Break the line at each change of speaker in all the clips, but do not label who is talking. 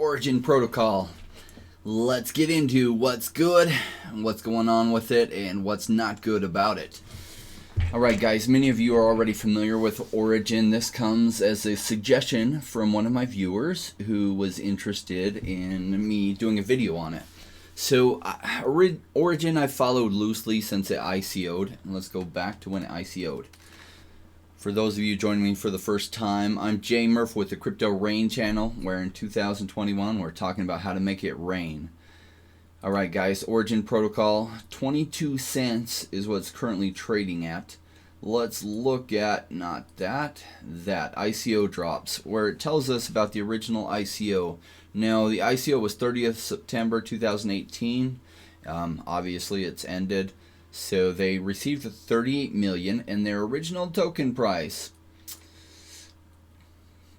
Origin protocol. Let's get into what's good, what's going on with it, and what's not good about it. Alright guys, many of you are already familiar with Origin. This comes as a suggestion from one of my viewers who was interested in me doing a video on it. So Origin I've followed loosely since it ICO'd. Let's go back to when it ICO'd. For those of you joining me for the first time, I'm Jay Murph with the Crypto Rain channel, where in 2021 we're talking about how to make it rain. Alright guys, Origin protocol, 22 cents is what it's currently trading at. Let's look at, not that ICO drops, where it tells us about the original ICO. Now the ICO was 30th September 2018. Obviously it's ended. So they received 38 million, and their original token price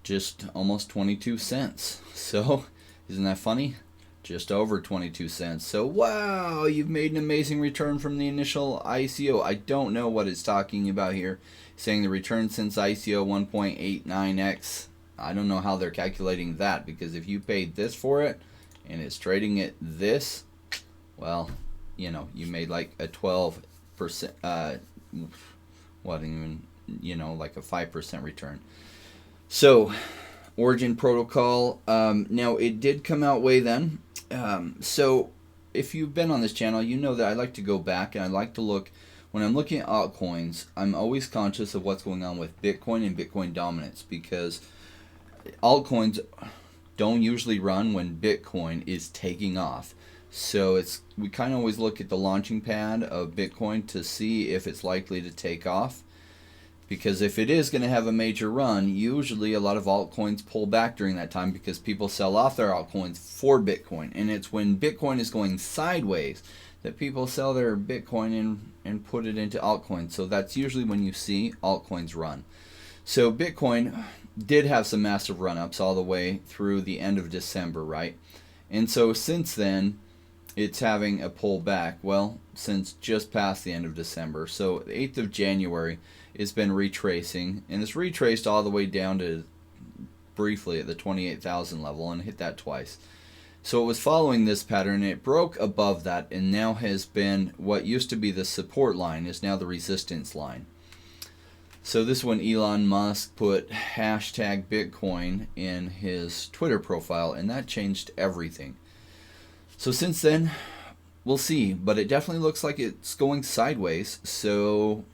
just almost 22 cents. So isn't that funny? Just over 22 cents. So wow, you've made an amazing return from the initial ICO. I don't know what it's talking about here, saying the return since ICO 1.89x. I don't know how they're calculating that, because if you paid this for it and it's trading at this, well, you know, you made like a 12%, what even, you know, like a 5% return. So, Origin protocol, now it did come out way then. So, if you've been on this channel, you know that I like to go back and I like to look, when I'm looking at altcoins, I'm always conscious of what's going on with Bitcoin and Bitcoin dominance, because altcoins don't usually run when Bitcoin is taking off. So we kind of always look at the launching pad of Bitcoin to see if it's likely to take off. Because if it is going to have a major run, usually a lot of altcoins pull back during that time because people sell off their altcoins for Bitcoin. And it's when Bitcoin is going sideways that people sell their Bitcoin and put it into altcoins. So that's usually when you see altcoins run. So Bitcoin did have some massive run-ups all the way through the end of December, right? And so since then, it's having a pullback, well, since just past the end of December. So the 8th of January, it's been retracing, and it's retraced all the way down to briefly at the 28,000 level and hit that twice. So it was following this pattern, and it broke above that, and now has been what used to be the support line is now the resistance line. So this one, Elon Musk put hashtag Bitcoin in his Twitter profile, and that changed everything. So since then, we'll see, but it definitely looks like it's going sideways. So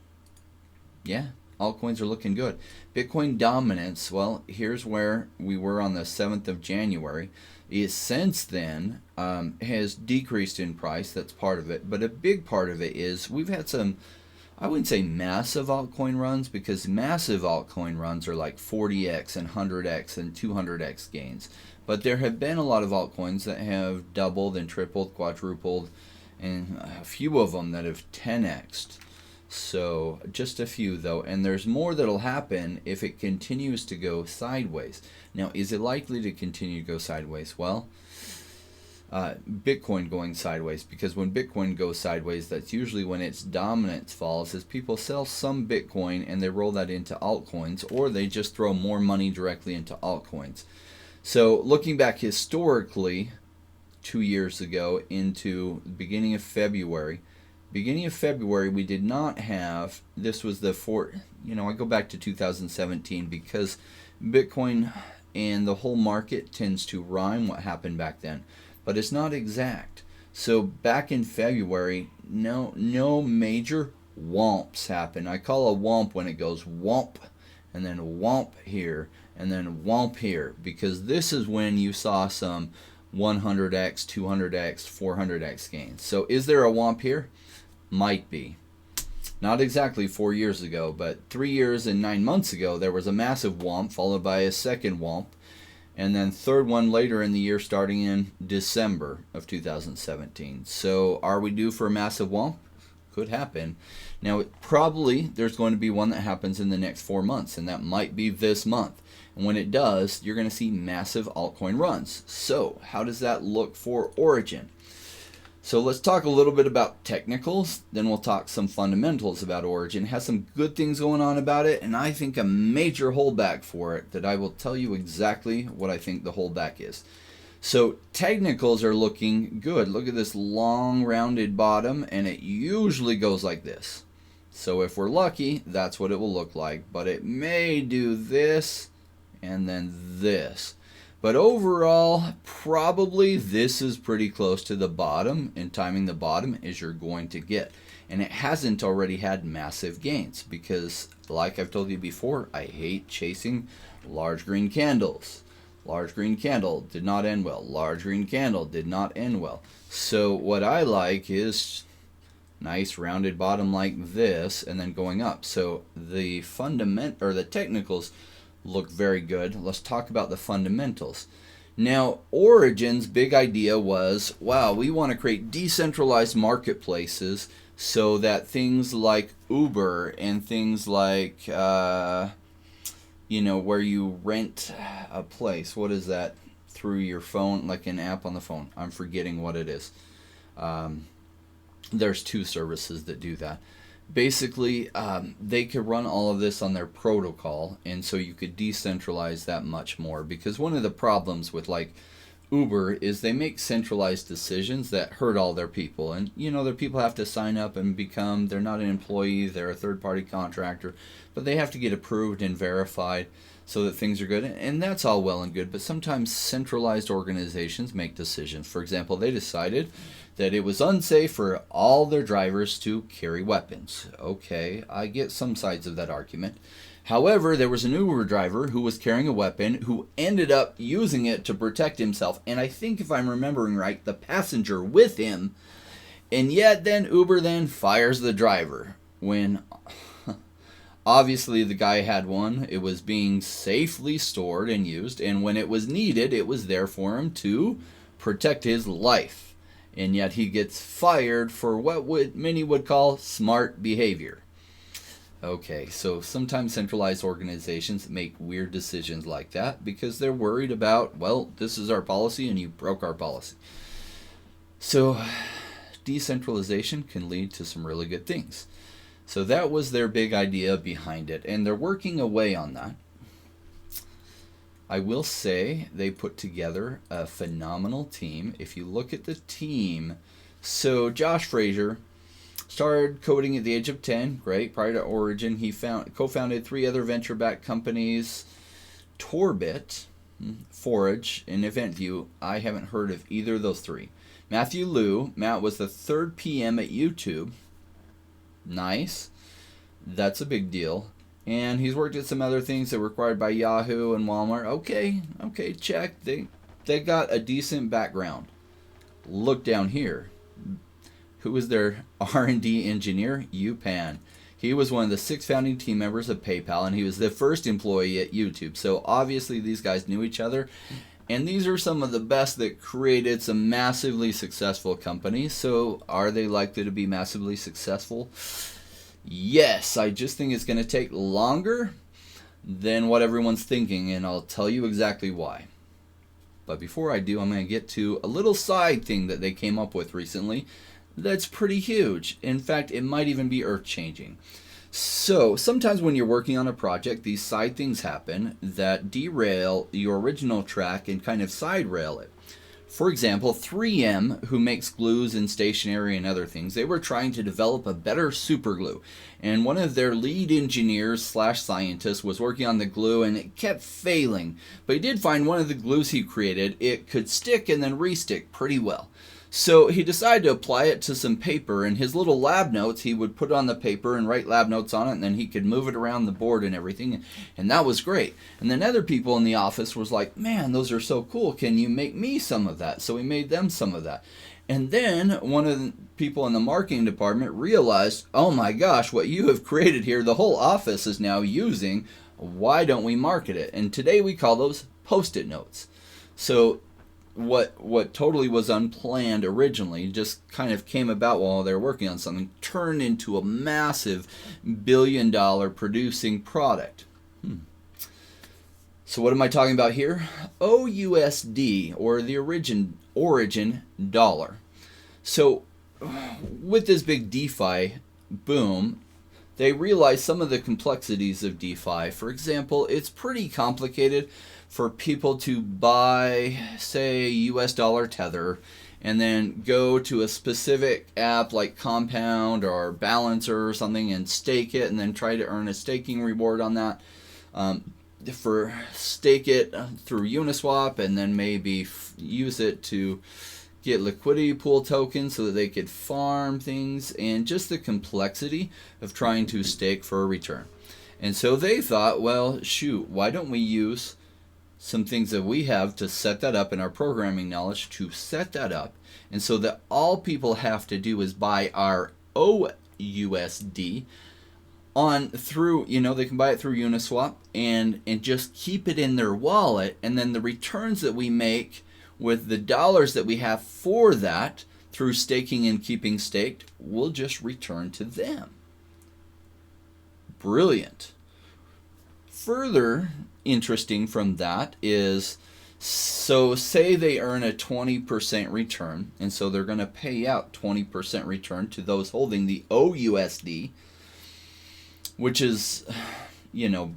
yeah, altcoins are looking good. Bitcoin dominance, well, here's where we were on the 7th of January. Is since then has decreased in price. That's part of it, but a big part of it is we've had some, I wouldn't say massive altcoin runs, because massive altcoin runs are like 40x and 100x and 200x gains. But there have been a lot of altcoins that have doubled and tripled, quadrupled, and a few of them that have 10x'd. So just a few though, and there's more that'll happen if it continues to go sideways. Now, is it likely to continue to go sideways? Well, Bitcoin going sideways, because when Bitcoin goes sideways, that's usually when its dominance falls, as people sell some Bitcoin and they roll that into altcoins, or they just throw more money directly into altcoins. So looking back historically, 2 years ago into the beginning of February, we did not have, this was the I go back to 2017 because Bitcoin and the whole market tends to rhyme what happened back then, but it's not exact. So back in February, no major whomps happen. I call a whomp when it goes whomp and then whomp here and then whomp here, because this is when you saw some 100x, 200x, 400x gains. So is there a whomp here? Might be. Not exactly 4 years ago, but 3 years and 9 months ago, there was a massive whomp followed by a second whomp, and then third one later in the year, starting in December of 2017. So are we due for a massive whomp? Could happen. Now, probably there's going to be one that happens in the next 4 months, and that might be this month. And when it does, you're going to see massive altcoin runs. So how does that look for Origin? So let's talk a little bit about technicals, then we'll talk some fundamentals about Origin. It has some good things going on about it, and I think a major holdback for it that I will tell you exactly what I think the holdback is. So technicals are looking good. Look at this long rounded bottom, and it usually goes like this. So if we're lucky, that's what it will look like. But it may do this and then this. But overall, probably this is pretty close to the bottom, and timing the bottom as you're going to get. And it hasn't already had massive gains because, like I've told you before, I hate chasing large green candles. Large green candle did not end well. Large green candle did not end well. So what I like is nice rounded bottom like this and then going up. So the the technicals look very good. Let's talk about the fundamentals. Now, Origin's big idea was, wow, we want to create decentralized marketplaces so that things like Uber and things like, where you rent a place. What is that? Through your phone, like an app on the phone. I'm forgetting what it is. There's 2 services that do that. Basically, they could run all of this on their protocol, and so you could decentralize that much more. Because one of the problems with like Uber is they make centralized decisions that hurt all their people, and their people have to sign up and they're not an employee, they're a third-party contractor, but they have to get approved and verified so that things are good, and that's all well and good. But sometimes centralized organizations make decisions. For example, they decided that it was unsafe for all their drivers to carry weapons. Okay, I get some sides of that argument. However, there was an Uber driver who was carrying a weapon who ended up using it to protect himself. And I think, if I'm remembering right, the passenger with him. And yet then Uber then fires the driver when obviously the guy had one. It was being safely stored and used. And when it was needed, it was there for him to protect his life. And yet he gets fired for what many would call smart behavior. Okay, so sometimes centralized organizations make weird decisions like that because they're worried about, well, this is our policy and you broke our policy. So decentralization can lead to some really good things. So that was their big idea behind it, and they're working away on that. I will say they put together a phenomenal team. If you look at the team, so Josh Frazier started coding at the age of 10. Great. Prior to Origin, he co-founded 3 other venture-backed companies, Torbit, Forage, and EventView. I haven't heard of either of those 3. Matthew Liu. Matt was the 3rd PM at YouTube. Nice. That's a big deal. And he's worked at some other things that were required by Yahoo and Walmart. Okay, check. They got a decent background. Look down here. Who was their R&D engineer? Yupan. He was one of the 6 founding team members of PayPal, and he was the first employee at YouTube. So obviously these guys knew each other, and these are some of the best that created some massively successful companies. So are they likely to be massively successful? Yes, I just think it's going to take longer than what everyone's thinking, and I'll tell you exactly why. But before I do, I'm going to get to a little side thing that they came up with recently that's pretty huge. In fact, it might even be earth-changing. So sometimes when you're working on a project, these side things happen that derail your original track and kind of side rail it. For example, 3M, who makes glues and stationery and other things, they were trying to develop a better super glue. And one of their lead engineers / scientists was working on the glue, and it kept failing. But he did find one of the glues he created, it could stick and then re-stick pretty well. So he decided to apply it to some paper, and his little lab notes, he would put on the paper and write lab notes on it, and then he could move it around the board and everything, and that was great. And then other people in the office was like, man, those are so cool, can you make me some of that? So he made them some of that. And then one of the people in the marketing department realized, oh my gosh, what you have created here, the whole office is now using, why don't we market it? And today we call those Postit Notes. So what totally was unplanned originally just kind of came about while they were working on something, turned into a massive billion-dollar producing product. So what am I talking about here? OUSD, or the origin dollar. So with this big DeFi boom, they realize some of the complexities of DeFi. For example, it's pretty complicated for people to buy, say, US dollar Tether and then go to a specific app like Compound or Balancer or something and stake it and then try to earn a staking reward on that. For stake it through Uniswap and then maybe use it to get liquidity pool tokens so that they could farm things, and just the complexity of trying to stake for a return. And so they thought, well, shoot, why don't we use some things that we have to set that up in our programming knowledge to set that up, and so that all people have to do is buy our OUSD on through, they can buy it through Uniswap and just keep it in their wallet, and then the returns that we make with the dollars that we have for that through staking and keeping staked will just return to them. Brilliant. Further interesting from that is, so say they earn a 20% return, and so they're going to pay out 20% return to those holding the OUSD, which is,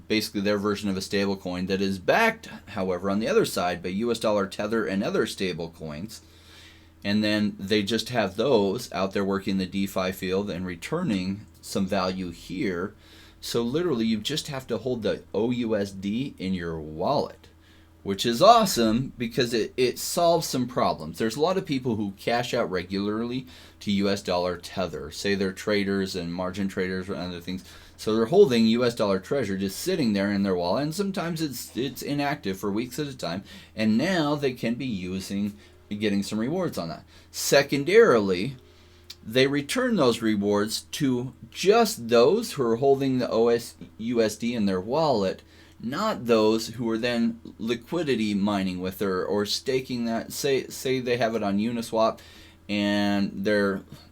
basically their version of a stable coin that is backed, however, on the other side by US dollar Tether and other stable coins. And then they just have those out there working the DeFi field and returning some value here. So literally you just have to hold the OUSD in your wallet, which is awesome because it solves some problems. There's a lot of people who cash out regularly to US dollar Tether. Say they're traders and margin traders or other things. So they're holding US dollar treasure just sitting there in their wallet, and sometimes it's inactive for weeks at a time, and now they can be getting some rewards on that. Secondarily, they return those rewards to just those who are holding the USD in their wallet, not those who are then liquidity mining with or staking that. Say they have it on Uniswap and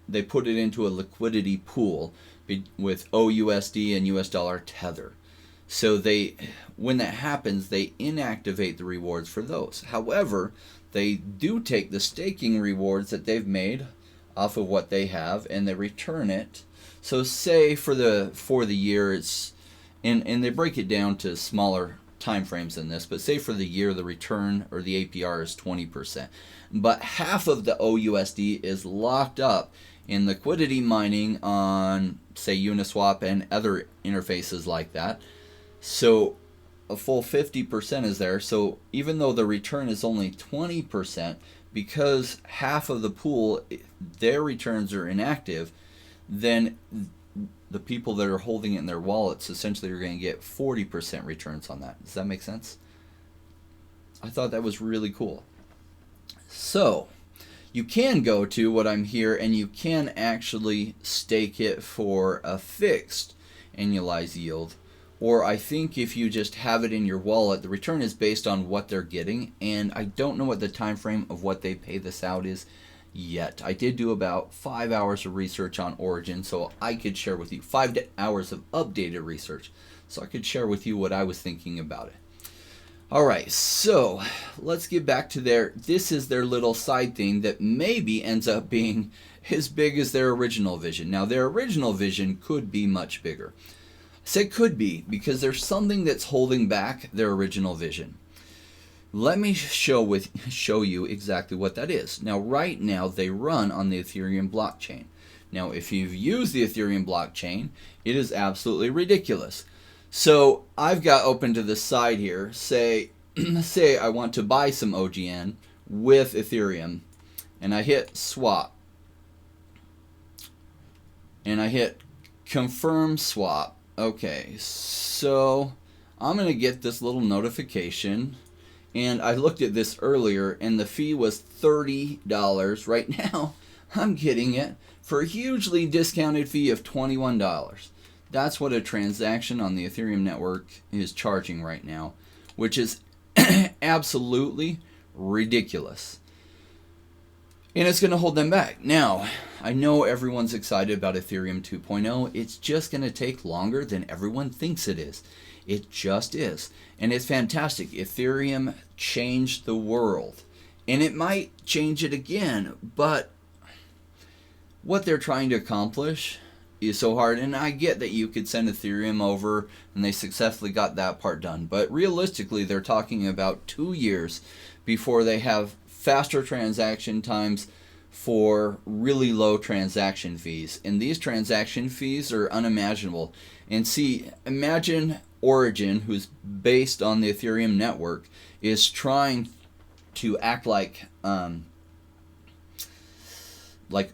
they put it into a liquidity pool with OUSD and US dollar Tether. So when that happens, they inactivate the rewards for those. However, they do take the staking rewards that they've made off of what they have and they return it. So say for the year it's, and they break it down to smaller time frames than this, but say for the year the return or the APR is 20%. But half of the OUSD is locked up in liquidity mining on, say, Uniswap and other interfaces like that. So a full 50% is there. So even though the return is only 20%, because half of the pool, their returns are inactive, then the people that are holding it in their wallets essentially are going to get 40% returns on that. Does that make sense? I thought that was really cool. So you can go to what I'm here and you can actually stake it for a fixed annualized yield. Or I think if you just have it in your wallet, the return is based on what they're getting. And I don't know what the time frame of what they pay this out is yet. I did do about 5 hours of research on Origin, so I could share with you 5 hours of updated research. So I could share with you what I was thinking about it. All right, so let's get back to this is their little side thing that maybe ends up being as big as their original vision. Now, their original vision could be much bigger. I say could be because there's something that's holding back their original vision. Let me show you exactly what that is. Now, right now, they run on the Ethereum blockchain. Now, if you've used the Ethereum blockchain, it is absolutely ridiculous. So I've got open to the side here, say I want to buy some OGN with Ethereum, and I hit swap, and I hit confirm swap. Okay, so I'm going to get this little notification, and I looked at this earlier, and the fee was $30. Right now, I'm getting it for a hugely discounted fee of $21. That's what a transaction on the Ethereum network is charging right now, which is absolutely ridiculous. And it's going to hold them back. Now, I know everyone's excited about Ethereum 2.0. It's just going to take longer than everyone thinks it is. It just is. And it's fantastic. Ethereum changed the world. And it might change it again. But what they're trying to accomplish is so hard. And I get that you could send Ethereum over and they successfully got that part done. But realistically, they're talking about 2 years before they have faster transaction times for really low transaction fees. And these transaction fees are unimaginable. And see, imagine Origin, who's based on the Ethereum network, is trying to act like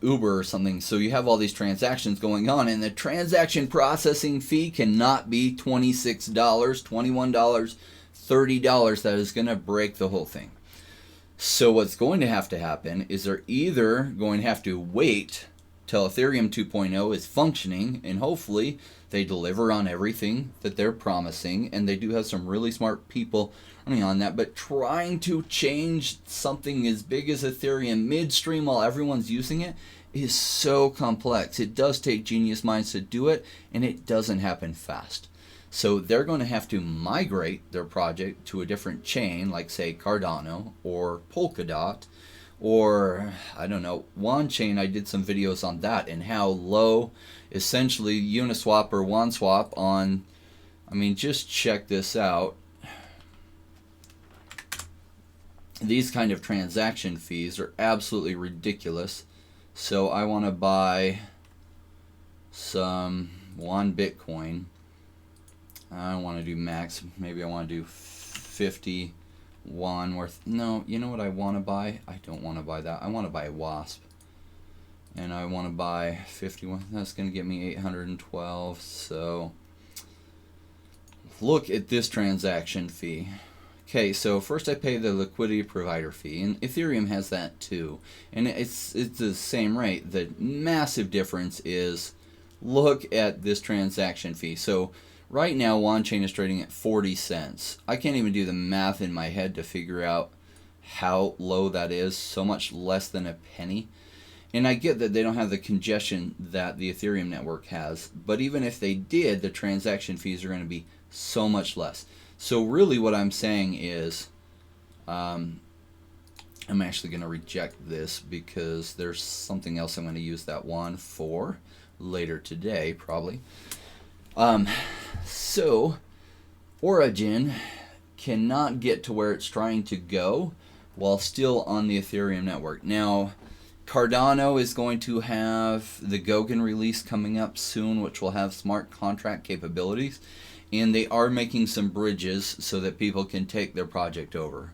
Uber or something. So you have all these transactions going on, and the transaction processing fee cannot be $26, $21, $30. That is going to break the whole thing. So what's going to happen is they're either going to have to wait till Ethereum 2.0 is functioning, and hopefully they deliver on everything that they're promising, and they do have some really smart people running on that, but trying to change something as big as Ethereum midstream while everyone's using it is so complex. It does take genius minds to do it, and it doesn't happen fast. So they're going to have to migrate their project to a different chain, like say Cardano or Polkadot, or I don't know, OneChain. I did some videos on that and how low essentially Uniswap or OneSwap on, I mean, just check this out. These kind of transaction fees are absolutely ridiculous. So I want to buy some 1 Bitcoin. I don't want to do max. Maybe I want to do 51 worth. No, you know what I want to buy? I don't want to buy that. I want to buy a WASP. And I want to buy 51. That's going to get me 812. So look at this transaction fee. Okay, so first I pay the liquidity provider fee, and Ethereum has that too. And it's the same rate. The massive difference is, look at this transaction fee. So right now, OneChain is trading at 40 cents. I can't even do the math in my head to figure out how low that is. So much less than a penny. And I get that they don't have the congestion that the Ethereum network has. But even if they did, the transaction fees are going to be so much less. So really what I'm saying is, I'm actually going to reject this because there's something else I'm going to use that one for later today, probably. So Origin cannot get to where it's trying to go while still on the Ethereum network. Now, Cardano is going to have the Goguen release coming up soon, which will have smart contract capabilities. And they are making some bridges so that people can take their project over.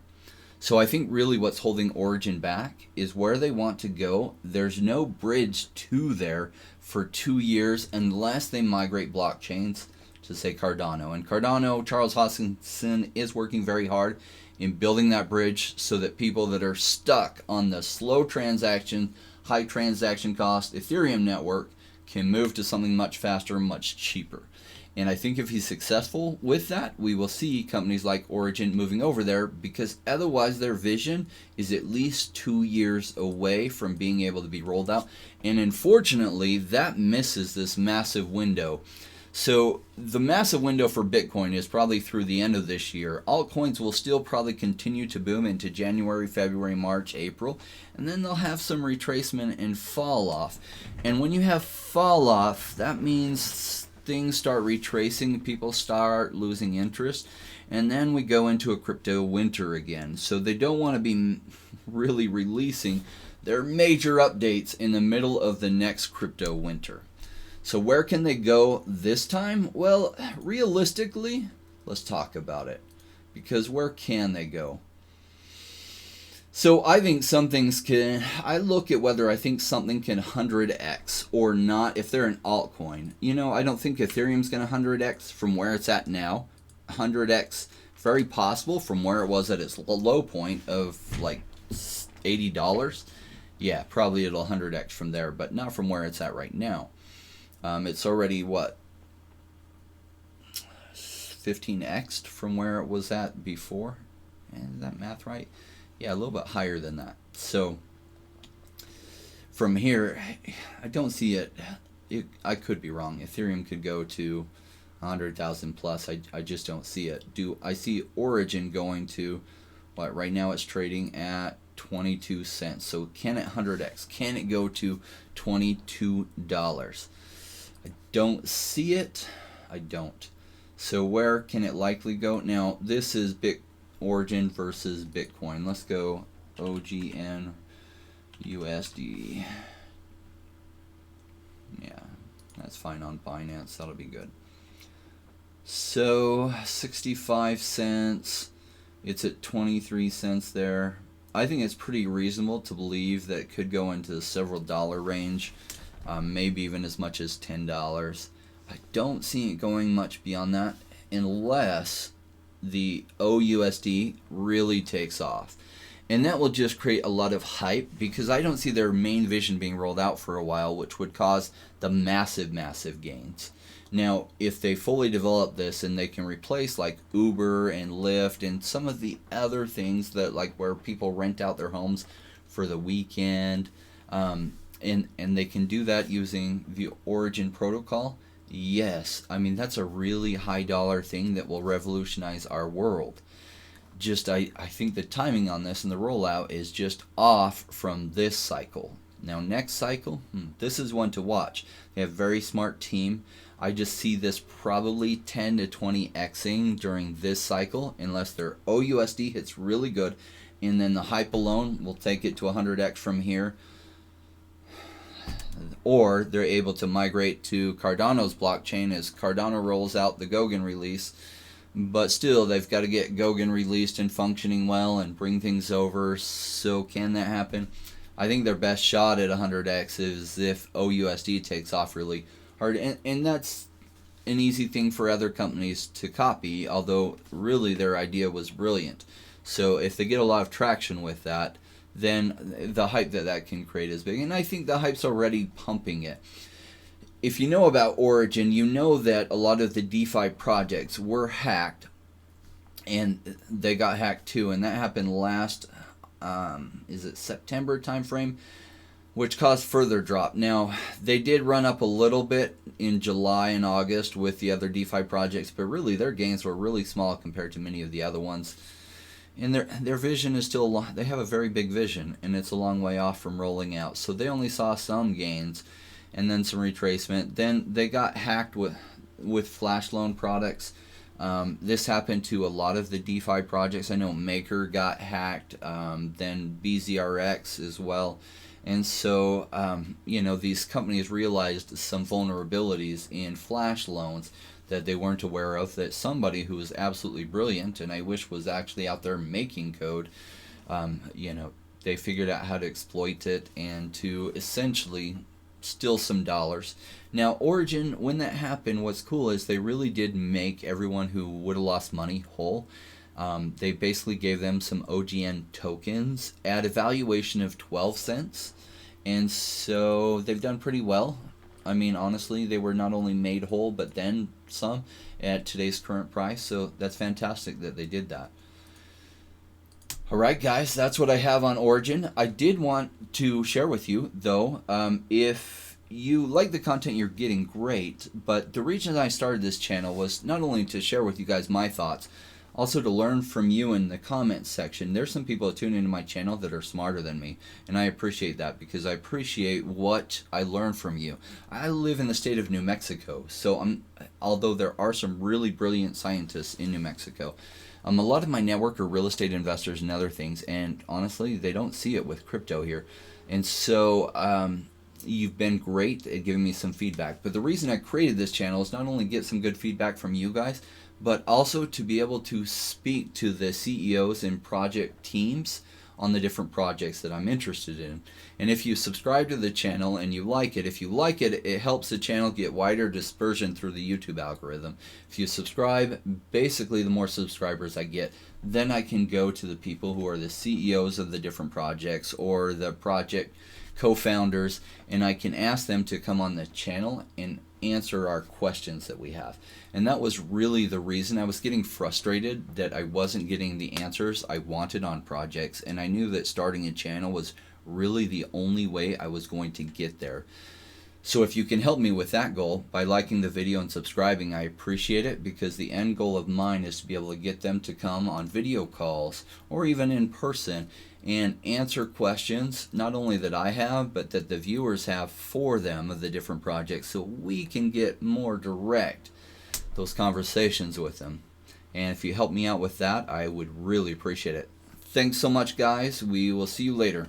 So I think really what's holding Origin back is where they want to go. There's no bridge to there for 2 years unless they migrate blockchains to say Cardano. And Cardano, Charles Hoskinson is working very hard in building that bridge so that people that are stuck on the slow transaction, high transaction cost Ethereum network can move to something much faster, much cheaper. And I think if he's successful with that, we will see companies like Origin moving over there, because otherwise their vision is at least 2 years away from being able to be rolled out. And unfortunately, that misses this massive window. So the massive window for Bitcoin is probably through the end of this year. Altcoins will still probably continue to boom into January, February, March, April. And then they'll have some retracement and fall off. And when you have fall off, that means things start retracing, people start losing interest, and then we go into a crypto winter again. So they don't want to be really releasing their major updates in the middle of the next crypto winter. So where can they go this time? Well, realistically, let's talk about it. Because where can they go? So I think some things can, I look at whether I think something can 100x or not if they're an altcoin. You know, I don't think Ethereum's going to 100x from where it's at now. 100x, very possible from where it was at its low point of like $80. Yeah, probably it'll 100x from there, but not from where it's at right now. It's already, what, 15x'd from where it was at before? Is that math right? Yeah, a little bit higher than that. So from here, I don't see it. I could be wrong. Ethereum could go to 100,000 plus. I just don't see it. I see Origin going to, what, right now it's trading at 22 cents. So can it 100x? Can it go to $22? I don't see it. I don't. So where can it likely go? Now, this is Origin versus Bitcoin. Let's go OGN USD. Yeah, that's fine on Binance. That'll be good. So 65 cents. It's at 23 cents there. I think it's pretty reasonable to believe that it could go into the several dollar range, maybe even as much as $10. I don't see it going much beyond that unless the OUSD really takes off. And that will just create a lot of hype, because I don't see their main vision being rolled out for a while, which would cause the massive gains. Now, if they fully develop this and they can replace like Uber and Lyft and some of the other things that, like, where people rent out their homes for the weekend, and they can do that using the Origin protocol, yes, I mean, that's a really high dollar thing that will revolutionize our world. Just I think the timing on this and the rollout is just off from this cycle. Now, next cycle, this is one to watch. They have a very smart team. I just see this probably 10 to 20xing during this cycle, unless their OUSD hits really good, and then the hype alone will take it to 100x from here. Or they're able to migrate to Cardano's blockchain as Cardano rolls out the Goguen release. But still, they've got to get Goguen released and functioning well and bring things over. So can that happen? I think their best shot at 100x is if OUSD takes off really hard. And that's an easy thing for other companies to copy, although really their idea was brilliant. So if they get a lot of traction with that, then the hype that can create is big. And I think the hype's already pumping it. If you know about Origin, you know that a lot of the DeFi projects were hacked, and they got hacked too, and that happened last, is it September timeframe, which caused further drop. Now, they did run up a little bit in July and August with the other DeFi projects, but really their gains were really small compared to many of the other ones. And their vision is still, they have a very big vision, and it's a long way off from rolling out. So they only saw some gains and then some retracement. Then they got hacked with flash loan products. This happened to a lot of the DeFi projects. I know Maker got hacked, then BZRX as well. And so, these companies realized some vulnerabilities in flash loans that they weren't aware of, that somebody who was absolutely brilliant, and I wish was actually out there making code, they figured out how to exploit it and to essentially steal some dollars. Now, Origin, when that happened, what's cool is they really did make everyone who would have lost money whole. They basically gave them some OGN tokens at a valuation of 12 cents. And so they've done pretty well. I mean, honestly, they were not only made whole, but then some at today's current price. So that's fantastic that they did that. All right, guys, that's what I have on Origin. I did want to share with you, though, if you like the content you're getting, great. But the reason I started this channel was not only to share with you guys my thoughts, also to learn from you in the comments section. There's some people that tune into my channel that are smarter than me, and I appreciate that, because I appreciate what I learn from you. I live in the state of New Mexico, so although there are some really brilliant scientists in New Mexico, a lot of my network are real estate investors and other things, and honestly, they don't see it with crypto here. And so you've been great at giving me some feedback. But the reason I created this channel is not only get some good feedback from you guys, but also to be able to speak to the CEOs and project teams on the different projects that I'm interested in. And if you subscribe to the channel and you like it, if you like it, it helps the channel get wider dispersion through the YouTube algorithm. If you subscribe, basically the more subscribers I get, then I can go to the people who are the CEOs of the different projects or the project co-founders, and I can ask them to come on the channel and answer our questions that we have. And that was really the reason. I was getting frustrated that I wasn't getting the answers I wanted on projects, and I knew that starting a channel was really the only way I was going to get there. So if you can help me with that goal by liking the video and subscribing, I appreciate it, because the end goal of mine is to be able to get them to come on video calls or even in person and answer questions, not only that I have, but that the viewers have for them of the different projects, so we can get more direct those conversations with them. And if you help me out with that, I would really appreciate it. Thanks so much, guys. We will see you later.